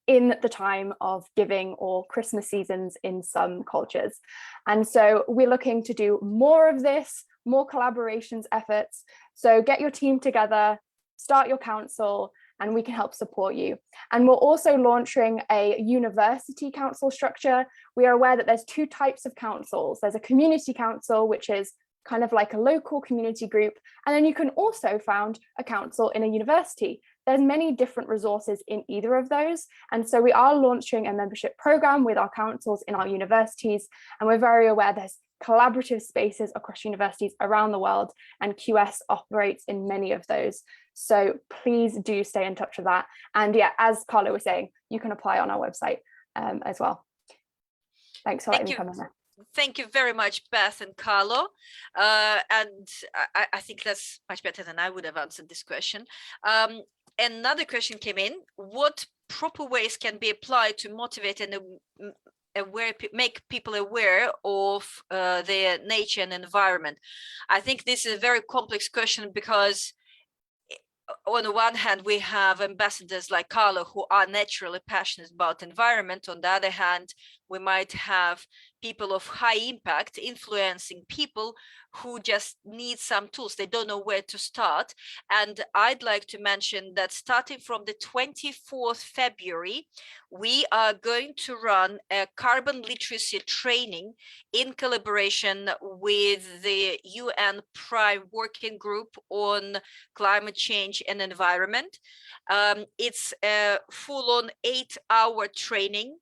in the time of giving or Christmas seasons in some cultures. And so we're looking to do more of this, more collaborations efforts. So get your team together, start your council, and we can help support you. And we're also launching a university council structure. We are aware that there's 2 types of councils. There's a community council, which is kind of like a local community group. And then you can also found a council in a university. There's many different resources in either of those. And so we are launching a membership program with our councils in our universities. And we're very aware there's collaborative spaces across universities around the world, and QS operates in many of those. So please do stay in touch with that. And yeah, as Carlo was saying, you can apply on our website as well. Thanks for letting me come in there.
Thank you very much, Beth and Carlo. And I think that's much better than I would have answered this question. Another question came in. What proper ways can be applied to motivate and make people aware of their nature and environment? I think this is a very complex question, because on the one hand, we have ambassadors like Carlo who are naturally passionate about environment. On the other hand, we might have people of high impact influencing people who just need some tools. They don't know where to start. And I'd like to mention that starting from the 24th February, we are going to run a carbon literacy training in collaboration with the UN Prime Working Group on climate change and environment. It's a full-on 8-hour training,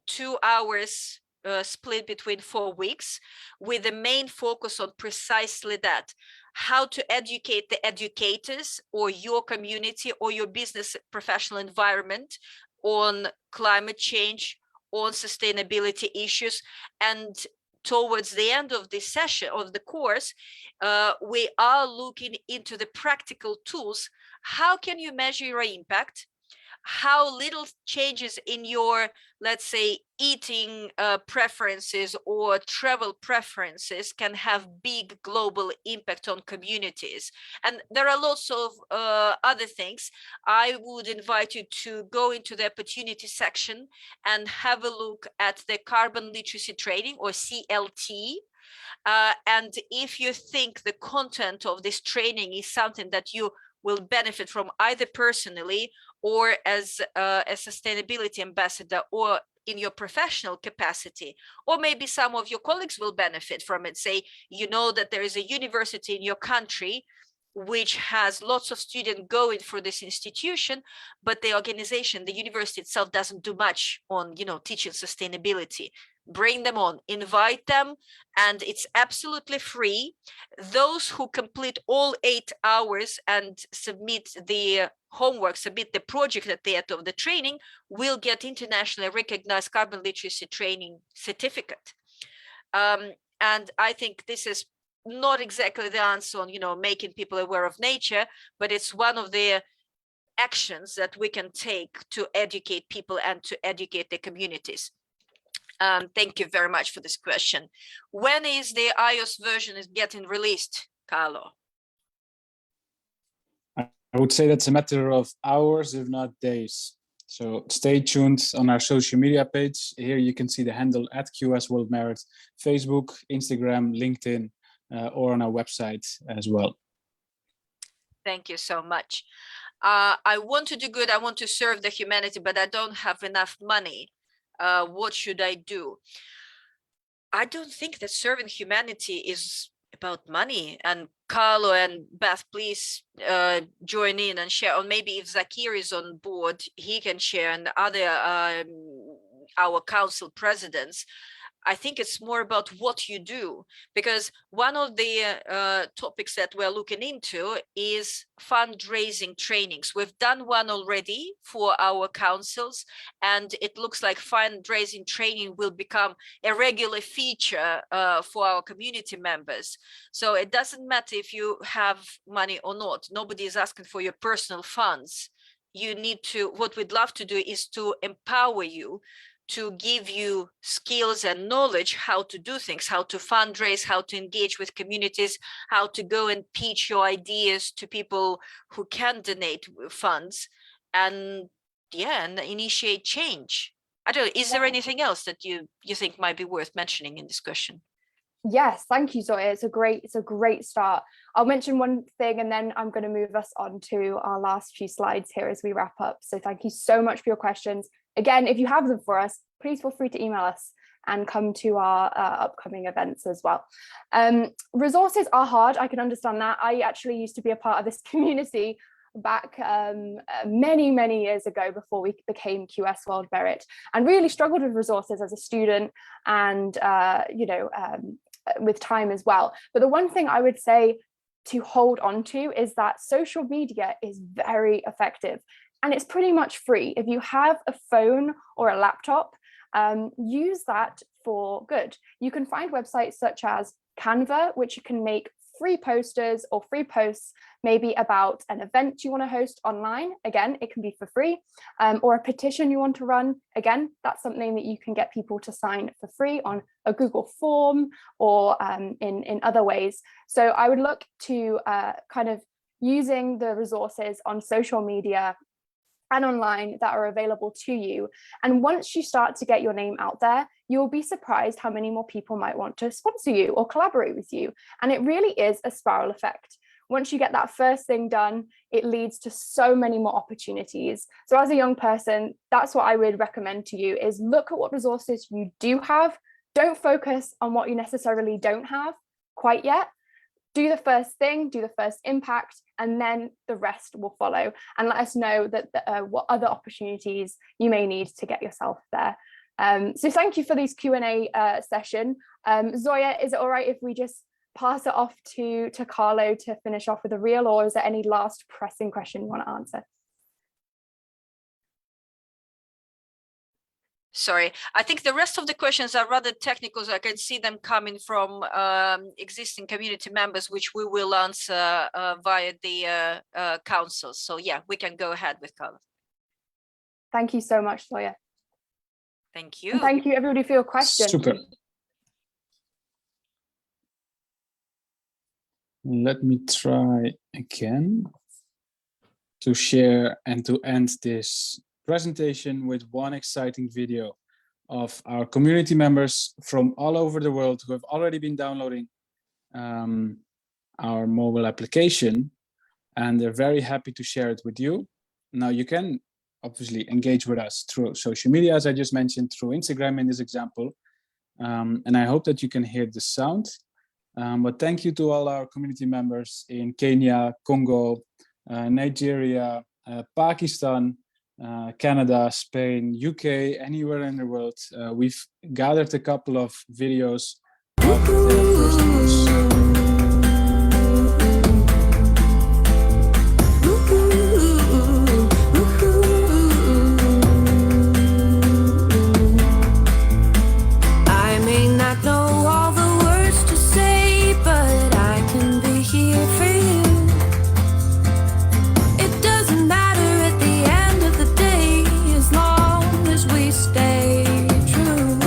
2 hours split between 4 weeks, with the main focus on precisely that: how to educate the educators or your community or your business professional environment on climate change, on sustainability issues. And towards the end of this session, of the course, we are looking into the practical tools. How can you measure your impact? How little changes in your, let's say, eating preferences or travel preferences can have big global impact on communities. And there are lots of other things. I would invite you to go into the opportunity section and have a look at the carbon literacy training, or CLT. And if you think the content of this training is something that you will benefit from, either personally or as a sustainability ambassador, or in your professional capacity, or maybe some of your colleagues will benefit from it. Say, you know that there is a university in your country which has lots of students going for this institution, but the organization, the university itself, doesn't do much on, teaching sustainability. Bring them on, invite them, and it's absolutely free. Those who complete all 8 hours and submit the homework, submit the project at the end of the training, will get internationally recognized carbon literacy training certificate. And I think this is not exactly the answer on, making people aware of nature, but it's one of the actions that we can take to educate people and to educate the communities. Thank you very much for this question. When is the iOS version is getting released, Carlo?
I would say that's a matter of hours, if not days. So stay tuned on our social media page. Here you can see the handle at QS World Merit, Facebook, Instagram, LinkedIn, or on our website as well.
Thank you so much. I want to do good. I want to serve the humanity, but I don't have enough money. What should I do? I don't think that serving humanity is about money. And Carlo and Beth, please join in and share. Or maybe if Zakir is on board, he can share, and other our council presidents. I think it's more about what you do, because one of the topics that we're looking into is fundraising trainings. We've done one already for our councils, and it looks like fundraising training will become a regular feature for our community members. So it doesn't matter if you have money or not. Nobody is asking for your personal funds. You need to, what we'd love to do is to empower you, to give you skills and knowledge how to do things, how to fundraise, how to engage with communities, how to go and pitch your ideas to people who can donate funds, and and initiate change. I don't know, is there anything else that you think might be worth mentioning in this question?
Yes, thank you, Zoya. It's a great start. I'll mention one thing, and then I'm going to move us on to our last few slides here as we wrap up. So thank you so much for your questions. Again, if you have them for us, please feel free to email us and come to our upcoming events as well. Resources are hard. I can understand that. I actually used to be a part of this community back many years ago, before we became QS World Merit, and really struggled with resources as a student, and with time as well. But the one thing I would say to hold on to is that social media is very effective, and it's pretty much free. If you have a phone or a laptop, use that for good. You can find websites such as Canva, which you can make free posters or free posts, maybe about an event you want to host online. Again, it can be for free, or a petition you want to run. Again, that's something that you can get people to sign for free on a Google form or in other ways. So I would look to kind of using the resources on social media and online that are available to you. And once you start to get your name out there, you'll be surprised how many more people might want to sponsor you or collaborate with you. And it really is a spiral effect. Once you get that first thing done, it leads to so many more opportunities. So as a young person, that's what I would recommend to you, is look at what resources you do have. Don't focus on what you necessarily don't have quite yet. Do the first thing, do the first impact, and then the rest will follow. And let us know that what other opportunities you may need to get yourself there. So thank you for this Q&A session. Zoya, is it all right if we just pass it off to Carlo to finish off with a reel, or is there any last pressing question you want to answer?
Sorry, I think the rest of the questions are rather technical, so I can see them coming from existing community members, which we will answer via the council. So yeah, we can go ahead with Carlo.
Thank you so much, Zoya.
Thank you.
And thank you everybody for your questions.
Super. Let me try again to share and to end this presentation with one exciting video of our community members from all over the world who have already been downloading our mobile application, and they're very happy to share it with you. Now you can obviously engage with us through social media, as I just mentioned, through Instagram in this example, and I hope that you can hear the sound. But thank you to all our community members in Kenya, Congo, Nigeria, Pakistan, Canada, Spain, UK, anywhere in the world. We've gathered a couple of videos of the first use.
I may not know all the words to say, but I can be here for you. It doesn't matter at the end of the day, as long as we stay true.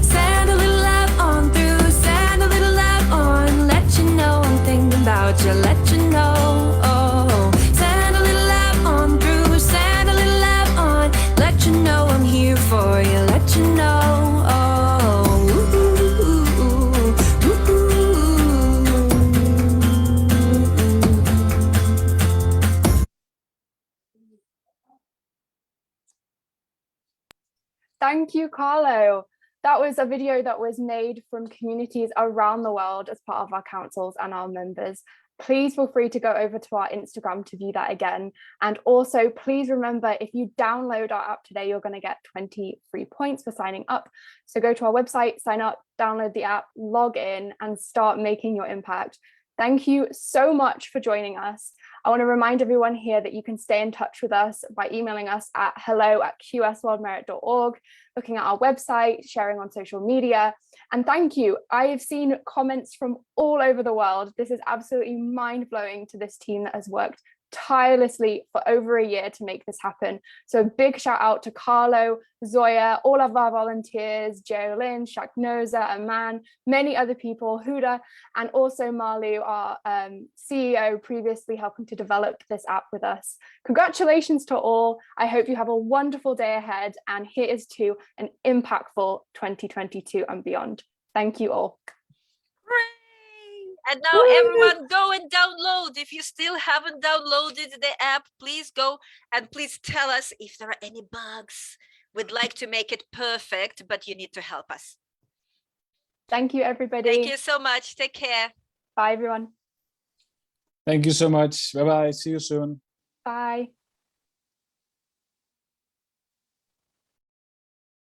Send a little love on through, send a little love on, let you know I'm thinking about you, let you know. Oh, send a little love on through, send a little love on, let you know I'm here for you, let you know. Oh,
Thank you, Carlo. That was a video that was made from communities around the world as part of our councils and our members. Please feel free to go over to our Instagram to view that again. And also, please remember, if you download our app today, you're going to get 20 free points for signing up. So go to our website, sign up, download the app, log in, and start making your impact. Thank you so much for joining us. I want to remind everyone here that you can stay in touch with us by emailing us at hello@qsworldmerit.org, looking at our website, sharing on social media. And thank you. I have seen comments from all over the world. This is absolutely mind-blowing to this team that has worked tirelessly for over a year to make this happen. So a big shout out to Carlo, Zoya, all of our volunteers, Jolyn, Shaknoza, Aman, many other people, Huda, and also Malu, our CEO, previously helping to develop this app with us. Congratulations to all. I hope you have a wonderful day ahead, and here is to an impactful 2022 and beyond. Thank you all.
And now everyone go and download. If you still haven't downloaded the app, please go and please tell us if there are any bugs. We'd like to make it perfect, but you need to help us.
Thank you, everybody.
Thank you so much. Take care.
Bye, everyone.
Thank you so much. Bye-bye. See you soon.
Bye.